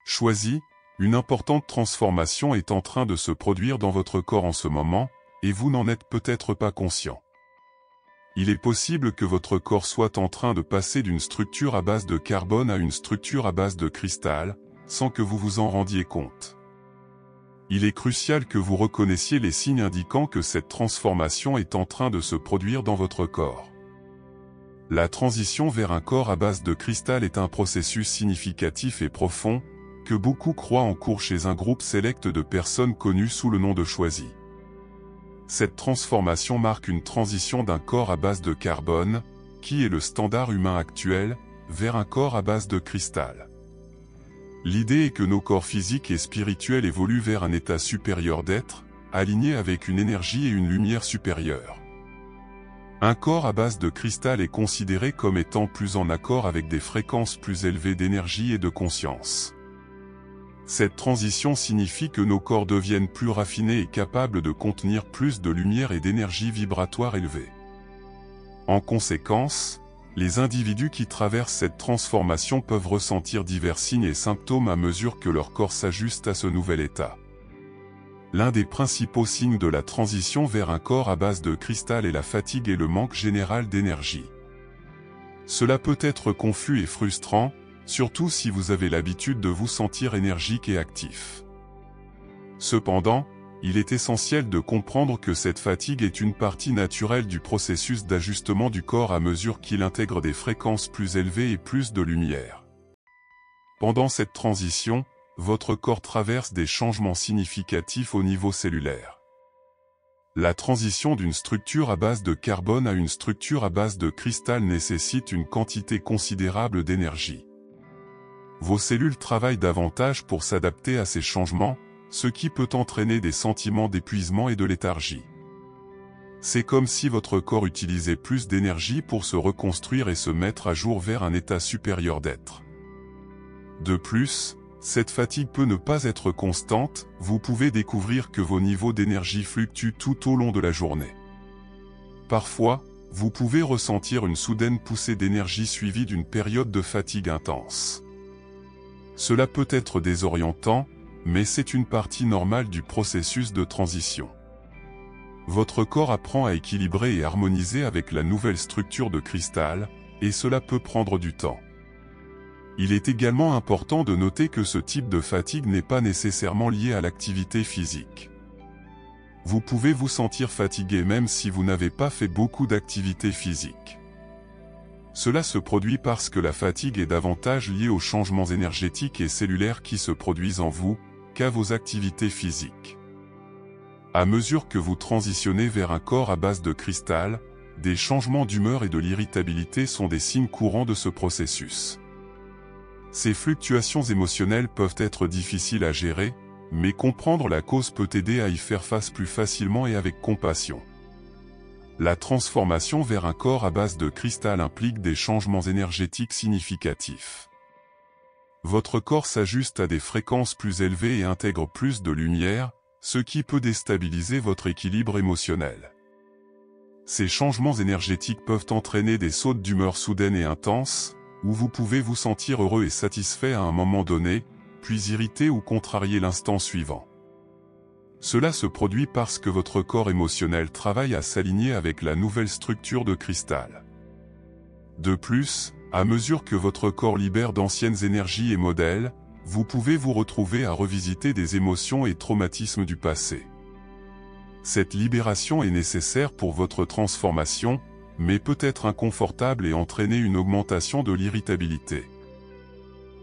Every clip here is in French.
Choisi, une importante transformation est en train de se produire dans votre corps en ce moment, et vous n'en êtes peut-être pas conscient. Il est possible que votre corps soit en train de passer d'une structure à base de carbone à une structure à base de cristal, sans que vous vous en rendiez compte. Il est crucial que vous reconnaissiez les signes indiquant que cette transformation est en train de se produire dans votre corps. La transition vers un corps à base de cristal est un processus significatif et profond, que beaucoup croient en cours chez un groupe sélect de personnes connues sous le nom de choisis. Cette transformation marque une transition d'un corps à base de carbone, qui est le standard humain actuel, vers un corps à base de cristal. L'idée est que nos corps physiques et spirituels évoluent vers un état supérieur d'être, aligné avec une énergie et une lumière supérieure. Un corps à base de cristal est considéré comme étant plus en accord avec des fréquences plus élevées d'énergie et de conscience. Cette transition signifie que nos corps deviennent plus raffinés et capables de contenir plus de lumière et d'énergie vibratoire élevée. En conséquence, les individus qui traversent cette transformation peuvent ressentir divers signes et symptômes à mesure que leur corps s'ajuste à ce nouvel état. L'un des principaux signes de la transition vers un corps à base de cristal est la fatigue et le manque général d'énergie. Cela peut être confus et frustrant, surtout si vous avez l'habitude de vous sentir énergique et actif. Cependant, il est essentiel de comprendre que cette fatigue est une partie naturelle du processus d'ajustement du corps à mesure qu'il intègre des fréquences plus élevées et plus de lumière. Pendant cette transition, votre corps traverse des changements significatifs au niveau cellulaire. La transition d'une structure à base de carbone à une structure à base de cristal nécessite une quantité considérable d'énergie. Vos cellules travaillent davantage pour s'adapter à ces changements, ce qui peut entraîner des sentiments d'épuisement et de léthargie. C'est comme si votre corps utilisait plus d'énergie pour se reconstruire et se mettre à jour vers un état supérieur d'être. De plus, cette fatigue peut ne pas être constante, vous pouvez découvrir que vos niveaux d'énergie fluctuent tout au long de la journée. Parfois, vous pouvez ressentir une soudaine poussée d'énergie suivie d'une période de fatigue intense. Cela peut être désorientant, mais c'est une partie normale du processus de transition. Votre corps apprend à équilibrer et harmoniser avec la nouvelle structure de cristal, et cela peut prendre du temps. Il est également important de noter que ce type de fatigue n'est pas nécessairement lié à l'activité physique. Vous pouvez vous sentir fatigué même si vous n'avez pas fait beaucoup d'activité physique. Cela se produit parce que la fatigue est davantage liée aux changements énergétiques et cellulaires qui se produisent en vous, qu'à vos activités physiques. À mesure que vous transitionnez vers un corps à base de cristal, des changements d'humeur et de l'irritabilité sont des signes courants de ce processus. Ces fluctuations émotionnelles peuvent être difficiles à gérer, mais comprendre la cause peut aider à y faire face plus facilement et avec compassion. La transformation vers un corps à base de cristal implique des changements énergétiques significatifs. Votre corps s'ajuste à des fréquences plus élevées et intègre plus de lumière, ce qui peut déstabiliser votre équilibre émotionnel. Ces changements énergétiques peuvent entraîner des sautes d'humeur soudaines et intenses, où vous pouvez vous sentir heureux et satisfait à un moment donné, puis irrité ou contrarié l'instant suivant. Cela se produit parce que votre corps émotionnel travaille à s'aligner avec la nouvelle structure de cristal. De plus, à mesure que votre corps libère d'anciennes énergies et modèles, vous pouvez vous retrouver à revisiter des émotions et traumatismes du passé. Cette libération est nécessaire pour votre transformation, mais peut être inconfortable et entraîner une augmentation de l'irritabilité.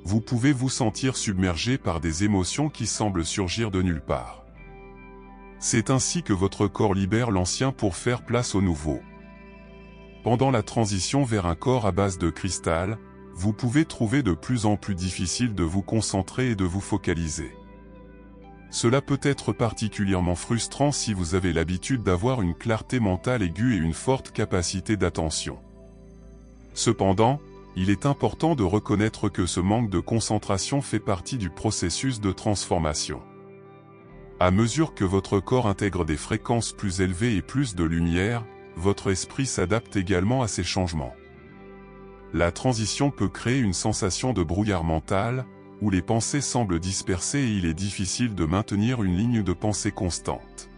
Vous pouvez vous sentir submergé par des émotions qui semblent surgir de nulle part. C'est ainsi que votre corps libère l'ancien pour faire place au nouveau. Pendant la transition vers un corps à base de cristal, vous pouvez trouver de plus en plus difficile de vous concentrer et de vous focaliser. Cela peut être particulièrement frustrant si vous avez l'habitude d'avoir une clarté mentale aiguë et une forte capacité d'attention. Cependant, il est important de reconnaître que ce manque de concentration fait partie du processus de transformation. À mesure que votre corps intègre des fréquences plus élevées et plus de lumière, votre esprit s'adapte également à ces changements. La transition peut créer une sensation de brouillard mental, où les pensées semblent dispersées et il est difficile de maintenir une ligne de pensée constante.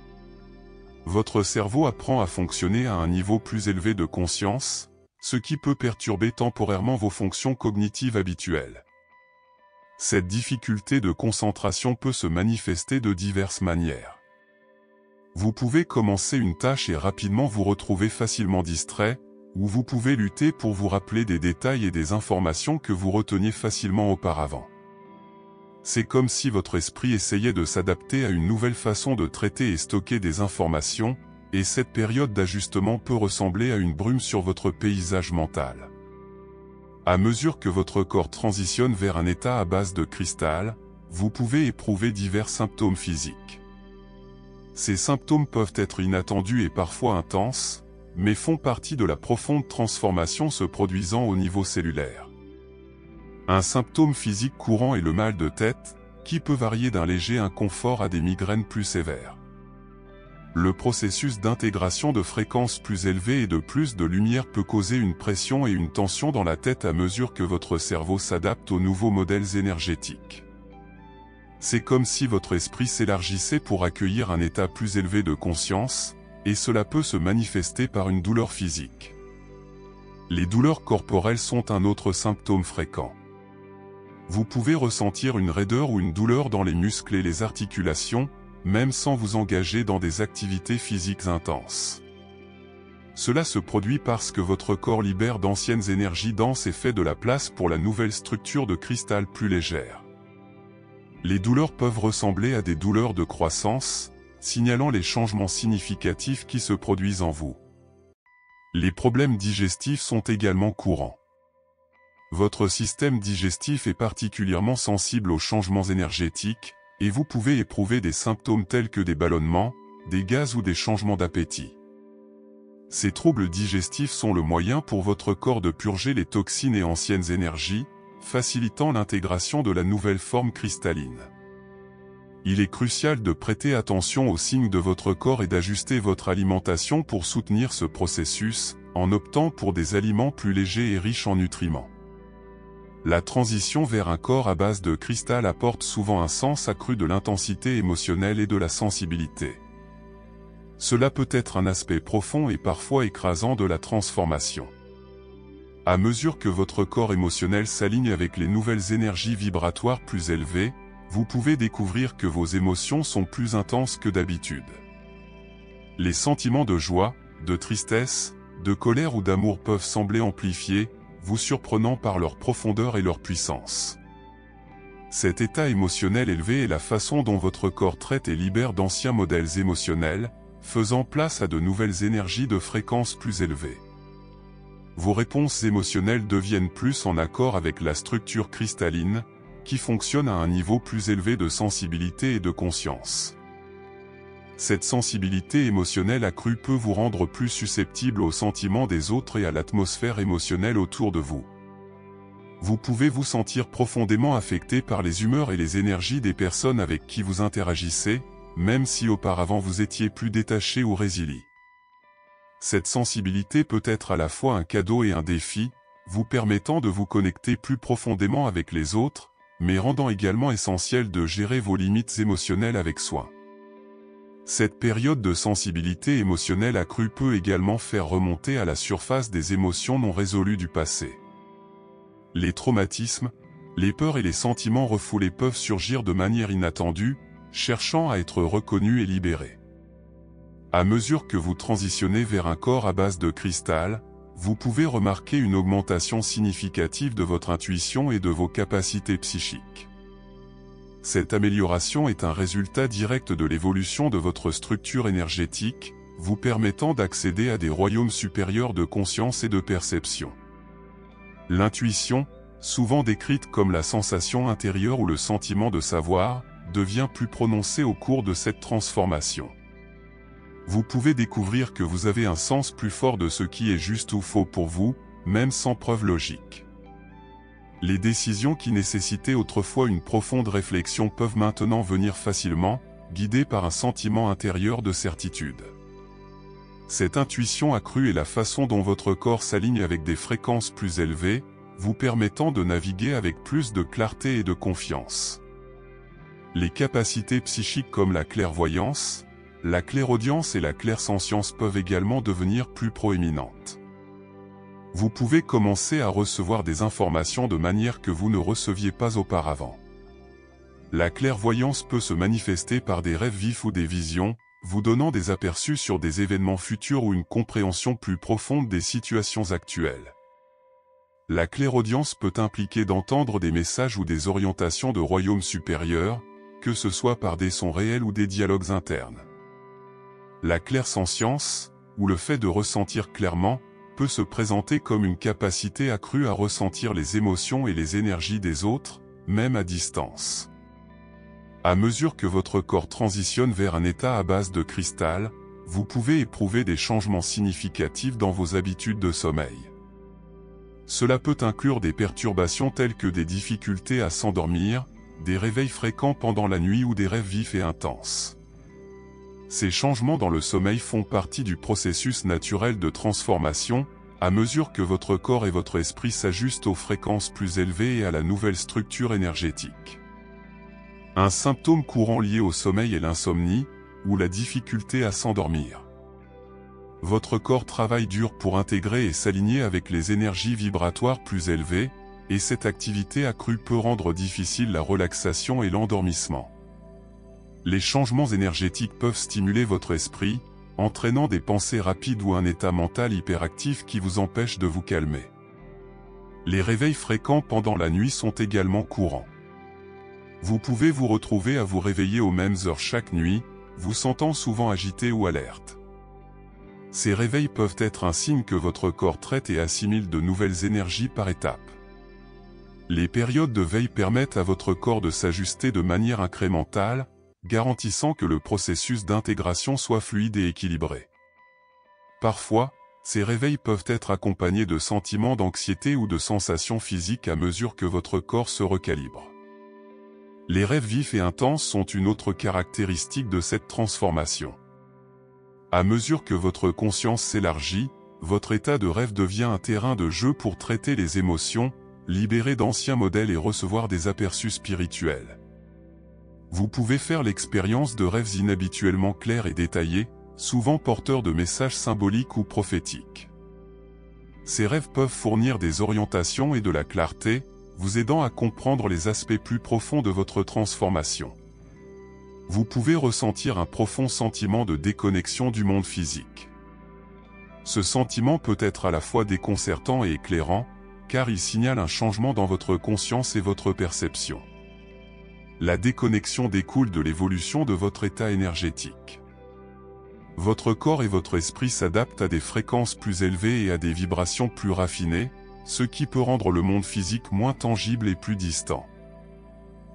Votre cerveau apprend à fonctionner à un niveau plus élevé de conscience, ce qui peut perturber temporairement vos fonctions cognitives habituelles. Cette difficulté de concentration peut se manifester de diverses manières. Vous pouvez commencer une tâche et rapidement vous retrouver facilement distrait, ou vous pouvez lutter pour vous rappeler des détails et des informations que vous reteniez facilement auparavant. C'est comme si votre esprit essayait de s'adapter à une nouvelle façon de traiter et stocker des informations, et cette période d'ajustement peut ressembler à une brume sur votre paysage mental. À mesure que votre corps transitionne vers un état à base de cristal, vous pouvez éprouver divers symptômes physiques. Ces symptômes peuvent être inattendus et parfois intenses, mais font partie de la profonde transformation se produisant au niveau cellulaire. Un symptôme physique courant est le mal de tête, qui peut varier d'un léger inconfort à des migraines plus sévères. Le processus d'intégration de fréquences plus élevées et de plus de lumière peut causer une pression et une tension dans la tête à mesure que votre cerveau s'adapte aux nouveaux modèles énergétiques. C'est comme si votre esprit s'élargissait pour accueillir un état plus élevé de conscience, et cela peut se manifester par une douleur physique. Les douleurs corporelles sont un autre symptôme fréquent. Vous pouvez ressentir une raideur ou une douleur dans les muscles et les articulations, même sans vous engager dans des activités physiques intenses. Cela se produit parce que votre corps libère d'anciennes énergies denses et fait de la place pour la nouvelle structure de cristal plus légère. Les douleurs peuvent ressembler à des douleurs de croissance, signalant les changements significatifs qui se produisent en vous. Les problèmes digestifs sont également courants. Votre système digestif est particulièrement sensible aux changements énergétiques, et vous pouvez éprouver des symptômes tels que des ballonnements, des gaz ou des changements d'appétit. Ces troubles digestifs sont le moyen pour votre corps de purger les toxines et anciennes énergies, facilitant l'intégration de la nouvelle forme cristalline. Il est crucial de prêter attention aux signes de votre corps et d'ajuster votre alimentation pour soutenir ce processus, en optant pour des aliments plus légers et riches en nutriments. La transition vers un corps à base de cristal apporte souvent un sens accru de l'intensité émotionnelle et de la sensibilité. Cela peut être un aspect profond et parfois écrasant de la transformation. À mesure que votre corps émotionnel s'aligne avec les nouvelles énergies vibratoires plus élevées, vous pouvez découvrir que vos émotions sont plus intenses que d'habitude. Les sentiments de joie, de tristesse, de colère ou d'amour peuvent sembler amplifiés, vous surprenant par leur profondeur et leur puissance. Cet état émotionnel élevé est la façon dont votre corps traite et libère d'anciens modèles émotionnels, faisant place à de nouvelles énergies de fréquences plus élevées. Vos réponses émotionnelles deviennent plus en accord avec la structure cristalline, qui fonctionne à un niveau plus élevé de sensibilité et de conscience. Cette sensibilité émotionnelle accrue peut vous rendre plus susceptible aux sentiments des autres et à l'atmosphère émotionnelle autour de vous. Vous pouvez vous sentir profondément affecté par les humeurs et les énergies des personnes avec qui vous interagissez, même si auparavant vous étiez plus détaché ou résilient. Cette sensibilité peut être à la fois un cadeau et un défi, vous permettant de vous connecter plus profondément avec les autres, mais rendant également essentiel de gérer vos limites émotionnelles avec soin. Cette période de sensibilité émotionnelle accrue peut également faire remonter à la surface des émotions non résolues du passé. Les traumatismes, les peurs et les sentiments refoulés peuvent surgir de manière inattendue, cherchant à être reconnus et libérés. À mesure que vous transitionnez vers un corps à base de cristal, vous pouvez remarquer une augmentation significative de votre intuition et de vos capacités psychiques. Cette amélioration est un résultat direct de l'évolution de votre structure énergétique, vous permettant d'accéder à des royaumes supérieurs de conscience et de perception. L'intuition, souvent décrite comme la sensation intérieure ou le sentiment de savoir, devient plus prononcée au cours de cette transformation. Vous pouvez découvrir que vous avez un sens plus fort de ce qui est juste ou faux pour vous, même sans preuve logique. Les décisions qui nécessitaient autrefois une profonde réflexion peuvent maintenant venir facilement, guidées par un sentiment intérieur de certitude. Cette intuition accrue est la façon dont votre corps s'aligne avec des fréquences plus élevées, vous permettant de naviguer avec plus de clarté et de confiance. Les capacités psychiques comme la clairvoyance, la clairaudience et la clairsentience peuvent également devenir plus proéminentes. Vous pouvez commencer à recevoir des informations de manière que vous ne receviez pas auparavant. La clairvoyance peut se manifester par des rêves vifs ou des visions, vous donnant des aperçus sur des événements futurs ou une compréhension plus profonde des situations actuelles. La clairaudience peut impliquer d'entendre des messages ou des orientations de royaumes supérieurs, que ce soit par des sons réels ou des dialogues internes. La clairsentience, ou le fait de ressentir clairement, peut se présenter comme une capacité accrue à ressentir les émotions et les énergies des autres, même à distance. À mesure que votre corps transitionne vers un état à base de cristal, vous pouvez éprouver des changements significatifs dans vos habitudes de sommeil. Cela peut inclure des perturbations telles que des difficultés à s'endormir, des réveils fréquents pendant la nuit ou des rêves vifs et intenses. Ces changements dans le sommeil font partie du processus naturel de transformation, à mesure que votre corps et votre esprit s'ajustent aux fréquences plus élevées et à la nouvelle structure énergétique. Un symptôme courant lié au sommeil est l'insomnie, ou la difficulté à s'endormir. Votre corps travaille dur pour intégrer et s'aligner avec les énergies vibratoires plus élevées, et cette activité accrue peut rendre difficile la relaxation et l'endormissement. Les changements énergétiques peuvent stimuler votre esprit, entraînant des pensées rapides ou un état mental hyperactif qui vous empêche de vous calmer. Les réveils fréquents pendant la nuit sont également courants. Vous pouvez vous retrouver à vous réveiller aux mêmes heures chaque nuit, vous sentant souvent agité ou alerte. Ces réveils peuvent être un signe que votre corps traite et assimile de nouvelles énergies par étapes. Les périodes de veille permettent à votre corps de s'ajuster de manière incrémentale, garantissant que le processus d'intégration soit fluide et équilibré. Parfois, ces réveils peuvent être accompagnés de sentiments d'anxiété ou de sensations physiques à mesure que votre corps se recalibre. Les rêves vifs et intenses sont une autre caractéristique de cette transformation. À mesure que votre conscience s'élargit, votre état de rêve devient un terrain de jeu pour traiter les émotions, libérer d'anciens modèles et recevoir des aperçus spirituels. Vous pouvez faire l'expérience de rêves inhabituellement clairs et détaillés, souvent porteurs de messages symboliques ou prophétiques. Ces rêves peuvent fournir des orientations et de la clarté, vous aidant à comprendre les aspects plus profonds de votre transformation. Vous pouvez ressentir un profond sentiment de déconnexion du monde physique. Ce sentiment peut être à la fois déconcertant et éclairant, car il signale un changement dans votre conscience et votre perception. La déconnexion découle de l'évolution de votre état énergétique. Votre corps et votre esprit s'adaptent à des fréquences plus élevées et à des vibrations plus raffinées, ce qui peut rendre le monde physique moins tangible et plus distant.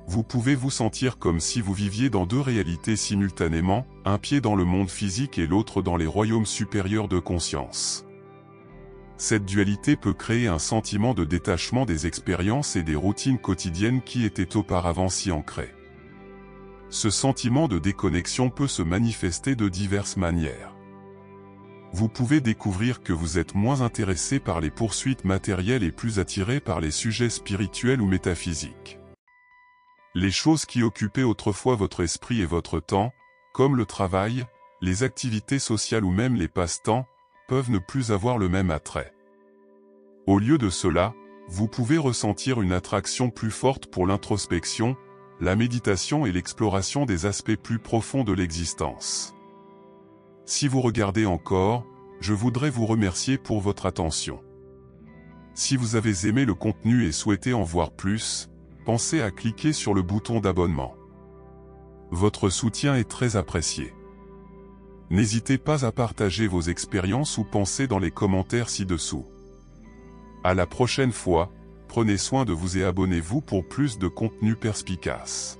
Vous pouvez vous sentir comme si vous viviez dans deux réalités simultanément, un pied dans le monde physique et l'autre dans les royaumes supérieurs de conscience. Cette dualité peut créer un sentiment de détachement des expériences et des routines quotidiennes qui étaient auparavant si ancrées. Ce sentiment de déconnexion peut se manifester de diverses manières. Vous pouvez découvrir que vous êtes moins intéressé par les poursuites matérielles et plus attiré par les sujets spirituels ou métaphysiques. Les choses qui occupaient autrefois votre esprit et votre temps, comme le travail, les activités sociales ou même les passe-temps, peuvent ne plus avoir le même attrait. Au lieu de cela, vous pouvez ressentir une attraction plus forte pour l'introspection, la méditation et l'exploration des aspects plus profonds de l'existence. Si vous regardez encore, je voudrais vous remercier pour votre attention. Si vous avez aimé le contenu et souhaitez en voir plus, pensez à cliquer sur le bouton d'abonnement. Votre soutien est très apprécié. N'hésitez pas à partager vos expériences ou pensées dans les commentaires ci-dessous. À la prochaine fois, prenez soin de vous et abonnez-vous pour plus de contenu perspicace.